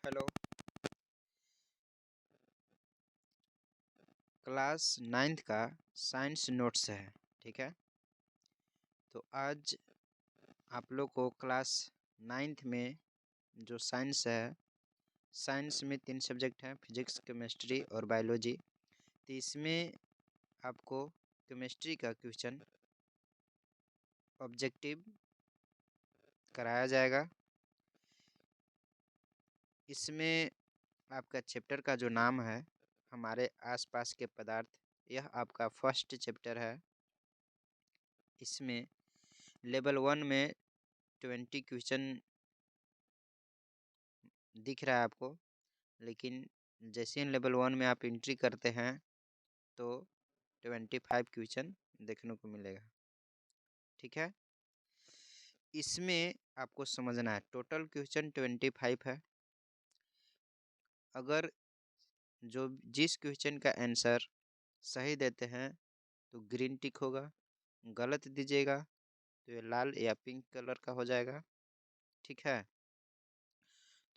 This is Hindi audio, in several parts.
हेलो। क्लास 9th का साइंस नोट्स है, ठीक है। तो आज आप लोग को क्लास 9th में जो साइंस है, साइंस में 3 सब्जेक्ट हैं, फिजिक्स, केमिस्ट्री और बायोलॉजी। तो इसमें आपको केमिस्ट्री का क्वेश्चन ऑब्जेक्टिव कराया जाएगा। इसमें आपका चैप्टर का जो नाम है हमारे आसपास के पदार्थ, यह आपका फर्स्ट चैप्टर है। इसमें लेवल 1 में 20 क्वेश्चन दिख रहा है आपको, लेकिन जैसे ही लेवल 1 में आप एंट्री करते हैं तो 25 क्वेश्चन देखने को मिलेगा, ठीक है। इसमें आपको समझना है टोटल क्वेश्चन 25 है। अगर जिस क्वेश्चन का आंसर सही देते हैं तो ग्रीन टिक होगा, गलत दीजिएगा तो ये लाल या पिंक कलर का हो जाएगा, ठीक है।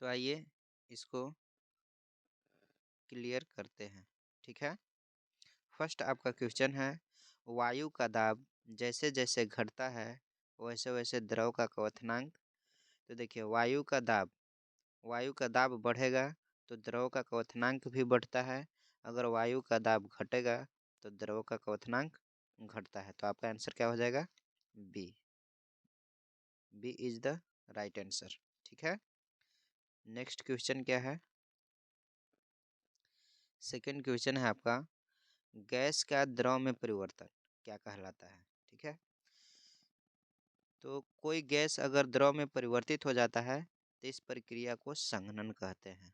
तो आइए इसको क्लियर करते हैं, ठीक है। फर्स्ट आपका क्वेश्चन है, वायु का दाब जैसे जैसे घटता है वैसे वैसे द्रव का क्वथनांक। तो देखिए वायु का दाब बढ़ेगा तो द्रव का क्वथनांक भी बढ़ता है। अगर वायु का दाब घटेगा तो द्रव का क्वथनांक घटता है। तो आपका आंसर क्या हो जाएगा? B. B is the right answer, ठीक है। नेक्स्ट क्वेश्चन क्या है? सेकंड क्वेश्चन है आपका, गैस का द्रव में परिवर्तन क्या कहलाता है, ठीक है। तो कोई गैस अगर द्रव में परिवर्तित हो जाता है तो इस प्रक्रिया को संघनन कहते हैं।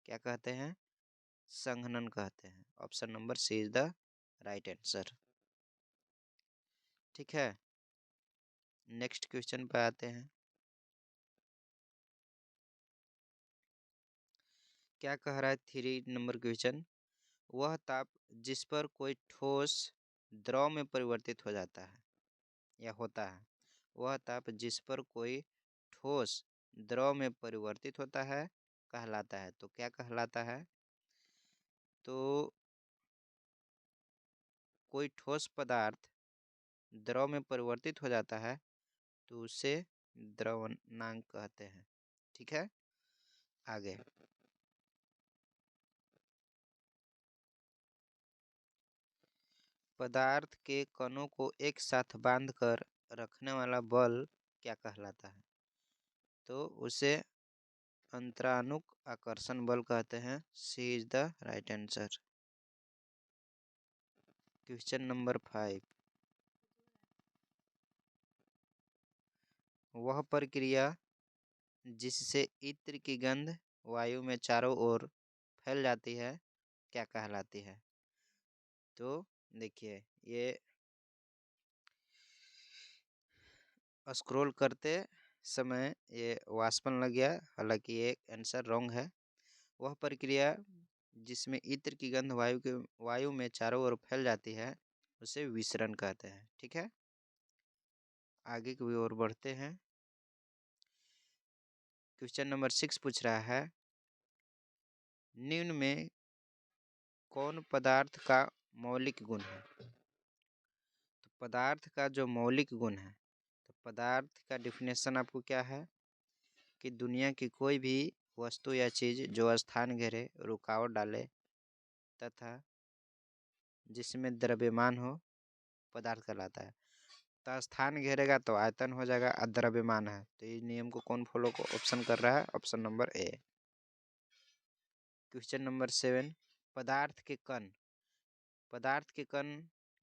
क्या कहते हैं? संघनन कहते हैं। Option number C is the right answer, ठीक है। नेक्स्ट क्वेश्चन पे आते हैं। क्या कह रहा है 3 नंबर क्वेश्चन, वह ताप जिस पर कोई ठोस द्रव में परिवर्तित हो जाता है या होता है, वह ताप जिस पर कोई ठोस द्रव में परिवर्तित होता है कहलाता है। तो क्या कहलाता है? तो कोई ठोस पदार्थ द्रव में परिवर्तित हो जाता है तो उसे द्रवनांक कहते हैं, ठीक है। आगे पदार्थ के कणों को एक साथ बांधकर रखने वाला बल क्या कहलाता है? तो उसे अंतरानुक आकर्षण बल कहते हैं। C is the right answer. Question number 5, वह प्रक्रिया जिससे इत्र की गंध वायु में चारों ओर फैल जाती है क्या कहलाती है? तो देखिए ये स्क्रॉल करते समय ये वाष्पन लग गया, हालांकि ये आंसर रॉन्ग है। वह प्रक्रिया जिसमें इत्र की गंध वायु में चारों ओर फैल जाती है उसे विसरण कहते हैं, ठीक है। आगे की ओर बढ़ते हैं। क्वेश्चन नंबर 6 पूछ रहा है, निम्न में कौन पदार्थ का मौलिक गुण है? तो पदार्थ का जो मौलिक गुण है, तो पदार्थ का डिफिनेशन आपको क्या है कि दुनिया की कोई भी वस्तु या चीज जो स्थान घेरे, रुकावट डाले तथा जिसमें द्रव्यमान हो, पदार्थ कहलाता है। तो स्थान घेरेगा तो आयतन हो जाएगा, द्रव्यमान है तो इस नियम को कौन फॉलो को ऑप्शन कर रहा है? Option number A. Question number 7, पदार्थ के कण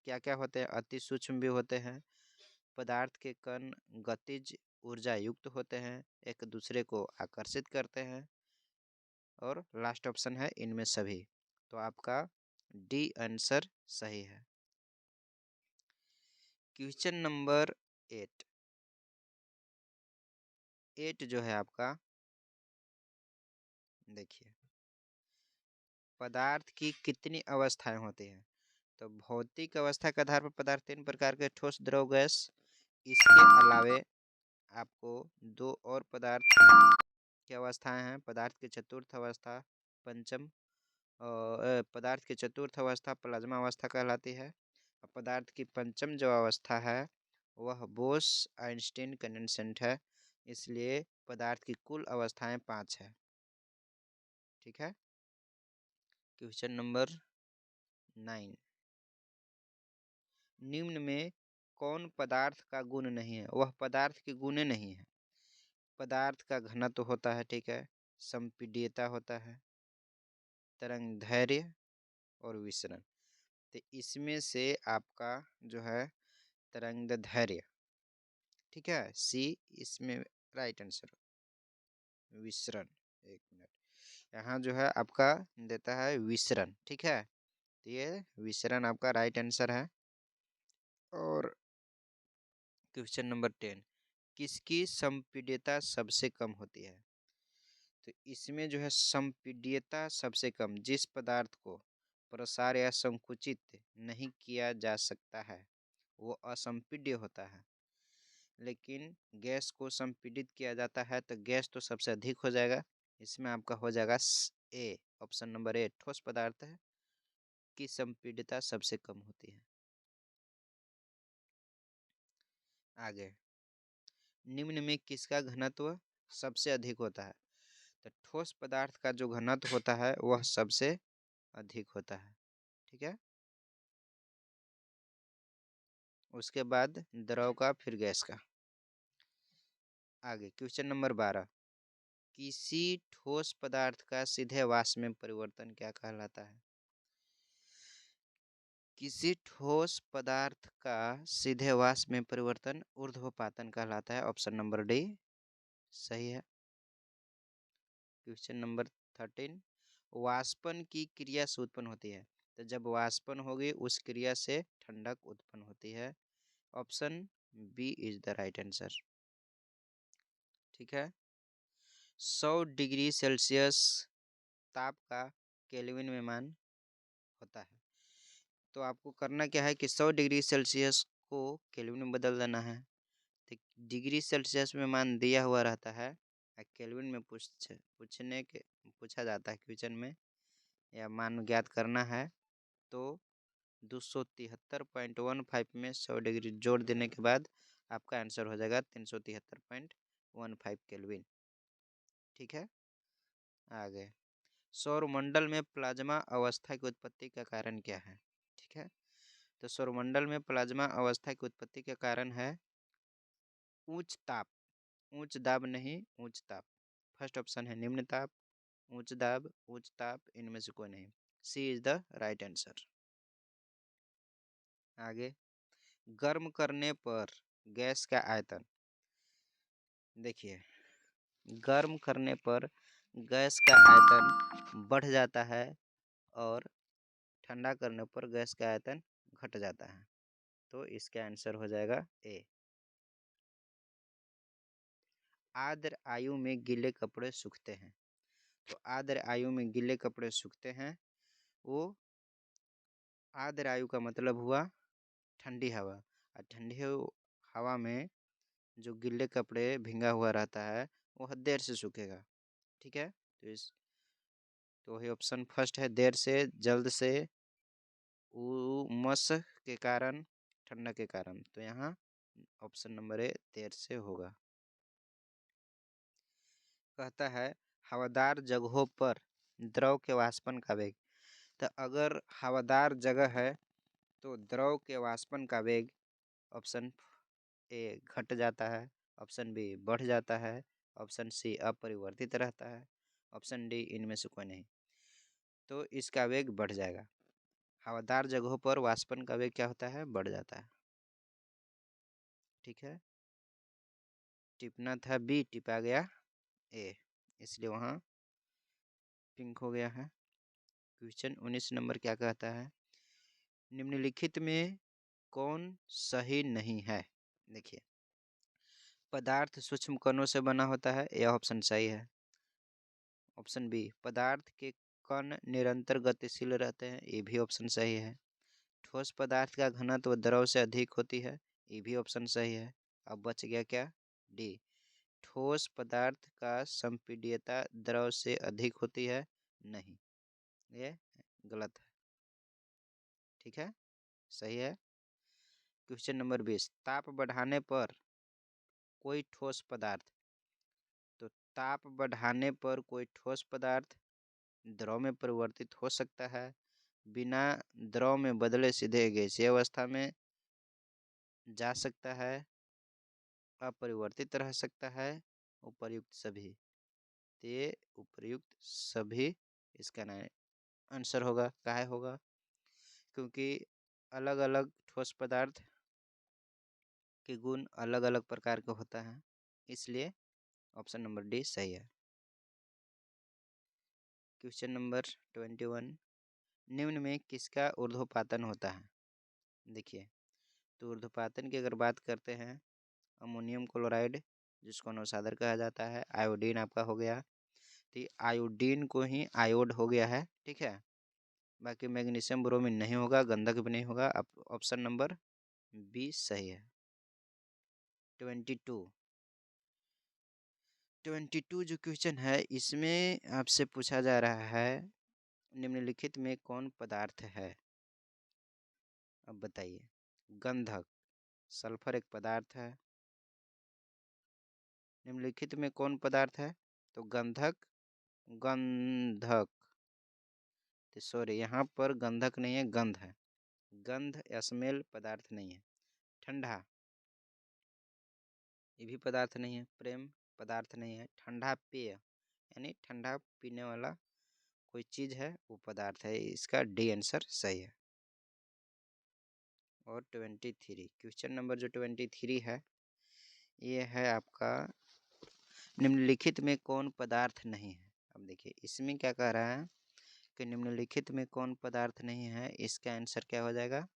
क्या क्या होते हैं? अति सूक्ष्म भी होते हैं। पदार्थ के कण गतिज ऊर्जा युक्त होते हैं, एक दूसरे को आकर्षित करते हैं, और लास्ट ऑप्शन है इनमें सभी। तो आपका डी आंसर सही है। क्वेश्चन नंबर 8 जो है आपका, देखिए पदार्थ की कितनी अवस्थाएं होती हैं? तो भौतिक अवस्था के आधार पर पदार्थ 3 प्रकार के, ठोस, द्रव, गैस। इसके अलावे आपको 2 और पदार्थ क्या अवस्थाएं हैं? पदार्थ की चतुर्थ अवस्था, पंचम पदार्थ की चतुर्थ अवस्था प्लाज्मा अवस्था कहलाती है। और पदार्थ की पंचम जो अवस्था है वह बोस आइंस्टीन कंडेंसेंट है। इसलिए पदार्थ की कुल अवस्थाएं 5 है। ठीक है। क्वेश्चन नंबर 9, निम्न में कौन पदार्थ का गुण नहीं है? वह पदार्थ के गुण नहीं है। पदार्थ का घनत्व होता है, ठीक है, संपीड्यता होता है, तरंग धैर्य और विसरण। तो इसमें से आपका जो है तरंग धैर्य, ठीक है, सी इसमें राइट आंसर। विसरण, एक मिनट, यहाँ जो है आपका देता है विसरण, ठीक है, तो ये विसरण आपका राइट आंसर है। और क्वेश्चन नंबर 10, किसकी संपीड्यता सबसे कम होती है? तो इसमें जो है संपीड्यता सबसे कम, जिस पदार्थ को प्रसार या संकुचित नहीं किया जा सकता है वो असंपीड्य होता है। लेकिन गैस को संपीडित किया जाता है तो गैस तो सबसे अधिक हो जाएगा। इसमें आपका हो जाएगा ए, ऑप्शन नंबर ए, ठोस पदार्थ है की संपीड्यता सबसे कम होती है। आगे, निम्न में किसका घनत्व सबसे अधिक होता है? तो ठोस पदार्थ का जो घनत्व होता है वह सबसे अधिक होता है, ठीक है। उसके बाद द्रव का, फिर गैस का। आगे क्वेश्चन नंबर 12, किसी ठोस पदार्थ का सीधे वाष्प में परिवर्तन क्या कहलाता है? किसी ठोस पदार्थ का सीधे वाष्प में परिवर्तन ऊर्ध्वपातन कहलाता है। ऑप्शन नंबर डी सही है। क्वेश्चन नंबर 13, वाष्पन की क्रिया से उत्पन्न होती है। तो जब वाष्पन होगी उस क्रिया से ठंडक उत्पन्न होती है। Option B is the right answer, ठीक है। 100 डिग्री सेल्सियस ताप का केल्विन में मान होता है। तो आपको करना क्या है कि 100 डिग्री सेल्सियस को केल्विन में बदल देना है। तो डिग्री सेल्सियस में मान दिया हुआ रहता है, केल्विन में पूछा जाता है क्वेश्चन में, या मान ज्ञात करना है। तो 273.15 में 100 डिग्री जोड़ देने के बाद आपका आंसर हो जाएगा 373.15 केल्विन, ठीक है। आगे, सौरमंडल में प्लाज्मा अवस्था की उत्पत्ति का कारण क्या है? ठीक है, तो सौरमंडल में प्लाज्मा अवस्था की उत्पत्ति का कारण है उच्च ताप, उच्च दाब नहीं, उच्च ताप। फर्स्ट ऑप्शन है निम्न ताप, उच्च दाब, उच्च ताप, इनमें से कोई नहीं, सी इज द राइट आंसर। आगे, गर्म करने पर गैस का आयतन, देखिए गर्म करने पर गैस का आयतन बढ़ जाता है और ठंडा करने पर गैस का आयतन घट जाता है। तो इसका आंसर हो जाएगा ए। आर्द्र आयु में गीले कपड़े सूखते हैं। तो आर्द्र आयु में गीले कपड़े सूखते हैं, वो आर्द्र आयु का मतलब हुआ ठंडी हवा, और ठंडी हवा में जो गीले कपड़े भींगा हुआ रहता है वह देर से सूखेगा, ठीक है। तो वही ऑप्शन फर्स्ट है, देर से, जल्द से, उमस के कारण, ठंडा के कारण। तो यहाँ ऑप्शन नंबर ए देर से होगा। कहता है हवादार जगहों पर द्रव के वाष्पन का वेग। तो अगर हवादार जगह है तो द्रव के वाष्पन का वेग ऑप्शन ए घट जाता है, ऑप्शन बी बढ़ जाता है, ऑप्शन सी अपरिवर्तित रहता है, ऑप्शन डी इनमें से कोई नहीं। तो इसका वेग बढ़ जाएगा। हवादार जगहों पर वाष्पन का वेग क्या होता है? बढ़ जाता है, ठीक है। टिपना था बी, टिपा गया ए, इसलिए वहाँ पिंक हो गया है। क्वेश्चन 19 नंबर क्या कहता है? निम्नलिखित में कौन सही नहीं है? देखिए, पदार्थ सूक्ष्म कणों से बना होता है, यह ऑप्शन सही है। ऑप्शन बी, पदार्थ के कण निरंतर गतिशील रहते हैं, ये भी ऑप्शन सही है। ठोस पदार्थ का घनत्व द्रव से अधिक होती है, ये भी ऑप्शन सही है। अब बच गया क्या? डी, ठोस पदार्थ का संपीड्यता द्रव से अधिक होती है? नहीं, ये गलत है। ठीक है, सही है। क्वेश्चन नंबर 20, ताप बढ़ाने पर कोई ठोस पदार्थ, तो ताप बढ़ाने पर कोई ठोस पदार्थ द्रव में परिवर्तित हो सकता है, बिना द्रव में बदले सीधे गैसीय अवस्था में जा सकता है, अपरिवर्तित रह सकता है, उपर्युक्त सभी। तो ये उपर्युक्त सभी इसका आंसर होगा। काहे होगा? क्योंकि अलग अलग ठोस पदार्थ के गुण अलग अलग प्रकार के होता है, इसलिए ऑप्शन नंबर डी सही है। क्वेश्चन नंबर 21, निम्न में किसका ऊर्ध्वपातन होता है? देखिए, तो ऊर्ध्वपातन की अगर बात करते हैं, अमोनियम क्लोराइड जिसको नौसादर कहा जाता है, आयोडीन आपका हो गया, तो आयोडीन को ही आयोड हो गया है। ठीक है, बाकी मैग्नीशियम ब्रोमीन नहीं होगा, गंधक भी नहीं होगा। ऑप्शन नंबर बी सही है। 22 जो क्वेश्चन है, इसमें आपसे पूछा जा रहा है निम्नलिखित में कौन पदार्थ है? अब बताइए। गंधक, सल्फर एक पदार्थ है। निम्नलिखित में कौन पदार्थ है? तो गंधक, गंधक, तो सॉरी, यहाँ पर गंधक नहीं है, गंध है। गंध स्मेल पदार्थ नहीं है। ठंडा, ये भी पदार्थ नहीं है। प्रेम पदार्थ नहीं है। ठंडा पेय यानी ठंडा पीने वाला कोई चीज है, वो पदार्थ है। इसका डी आंसर सही है। और 23, क्वेश्चन नंबर जो 23 है, ये है आपका निम्नलिखित में कौन पदार्थ नहीं है? अब देखिए, इसमें क्या कह रहा है कि निम्नलिखित में कौन पदार्थ नहीं है, इसका आंसर क्या हो जाएगा?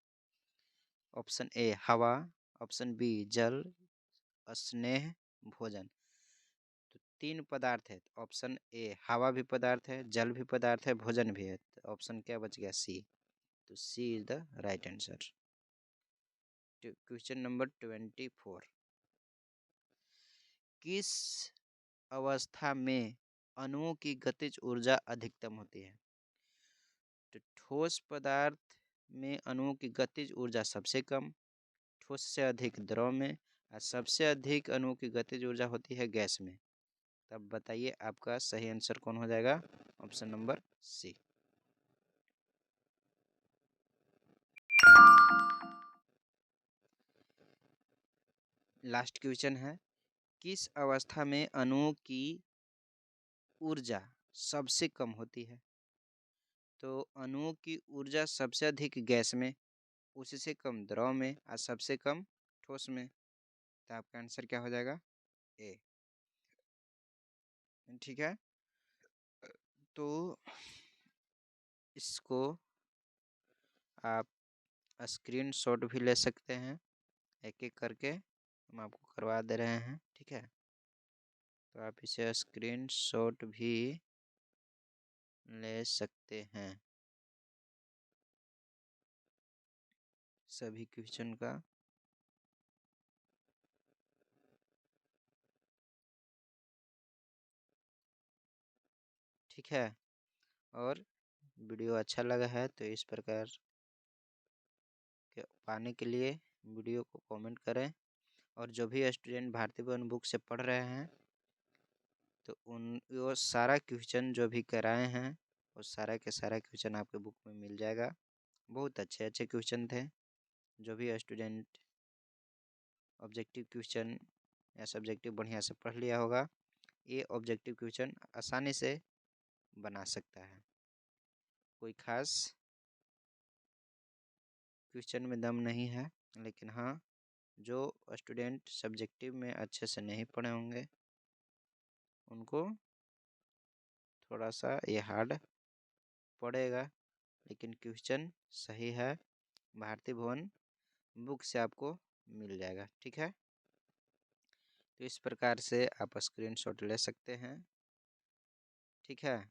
ऑप्शन ए हवा, ऑप्शन बी जल, स्नेह, भोजन। तो 3 पदार्थ है। ऑप्शन ए हवा भी पदार्थ है, जल भी पदार्थ है, भोजन भी है। तो ऑप्शन क्या बच गया? सी। तो C is the right answer. Question number 24, किस अवस्था में अणुओं की गतिज ऊर्जा अधिकतम होती है? तो ठोस पदार्थ में अणुओं की गतिज ऊर्जा सबसे कम, ठोस से अधिक द्रव में, और सबसे अधिक अणुओं की गतिज ऊर्जा होती है गैस में। तब बताइए आपका सही आंसर कौन हो जाएगा? Option number C. Last question है, किस अवस्था में अणुओं की ऊर्जा सबसे कम होती है? तो अणुओं की ऊर्जा सबसे अधिक गैस में, उससे कम द्रव में, और सबसे कम ठोस में। तो आपका आंसर क्या हो जाएगा? ए। ठीक है, तो इसको आप स्क्रीनशॉट भी ले सकते हैं, एक एक करके हम आपको करवा दे रहे हैं। ठीक है, तो आप इसे स्क्रीनशॉट भी ले सकते हैं सभी क्वेश्चन का। ठीक है, और वीडियो अच्छा लगा है तो इस प्रकार के पाने के लिए वीडियो को कमेंट करें। और जो भी स्टूडेंट भारती भवन बुक से पढ़ रहे हैं, तो उन वो सारा क्वेश्चन जो भी कराए हैं, वो सारा के सारा क्वेश्चन आपके बुक में मिल जाएगा। बहुत अच्छे अच्छे क्वेश्चन थे। जो भी स्टूडेंट ऑब्जेक्टिव क्वेश्चन या सब्जेक्टिव बढ़िया से पढ़ लिया होगा, ये ऑब्जेक्टिव क्वेश्चन आसानी से बना सकता है। कोई खास क्वेश्चन में दम नहीं है, लेकिन हाँ, जो स्टूडेंट सब्जेक्टिव में अच्छे से नहीं पढ़े होंगे, उनको थोड़ा सा ये हार्ड पड़ेगा, लेकिन क्वेश्चन सही है। भारती भवन बुक से आपको मिल जाएगा। ठीक है, तो इस प्रकार से आप स्क्रीनशॉट ले सकते हैं। ठीक है,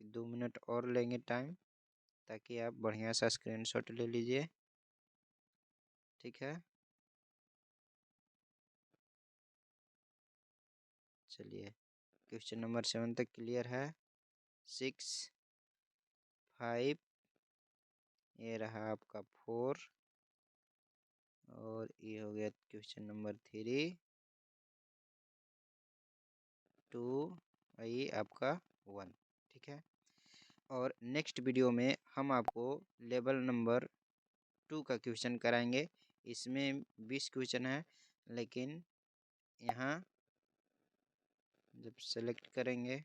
2 मिनट और लेंगे टाइम, ताकि आप बढ़िया सा स्क्रीनशॉट ले लीजिए। ठीक है। चलिए क्वेश्चन नंबर 7 तक क्लियर है। 6, 5, ये रहा आपका 4 और ये हो गया क्वेश्चन नंबर 3, 2, ये आपका 1। ठीक है। और नेक्स्ट वीडियो में हम आपको लेवल नंबर 2 का क्वेश्चन कराएंगे। इसमें 20 क्वेश्चन है, लेकिन यहाँ जब सेलेक्ट करेंगे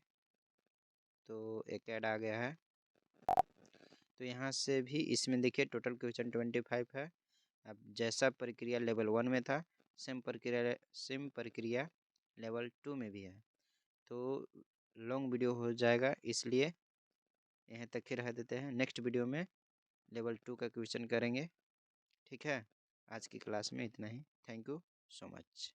तो एक ऐड आ गया है, तो यहाँ से भी इसमें देखिए टोटल क्वेश्चन 25 है। अब जैसा प्रक्रिया लेवल 1 में था, सेम प्रक्रिया लेवल 2 में भी है। तो लॉन्ग वीडियो हो जाएगा, इसलिए यहाँ तक ही रह देते हैं। नेक्स्ट वीडियो में लेवल 2 का क्वेश्चन करेंगे। ठीक है। आज की क्लास में इतना ही। Thank you so much.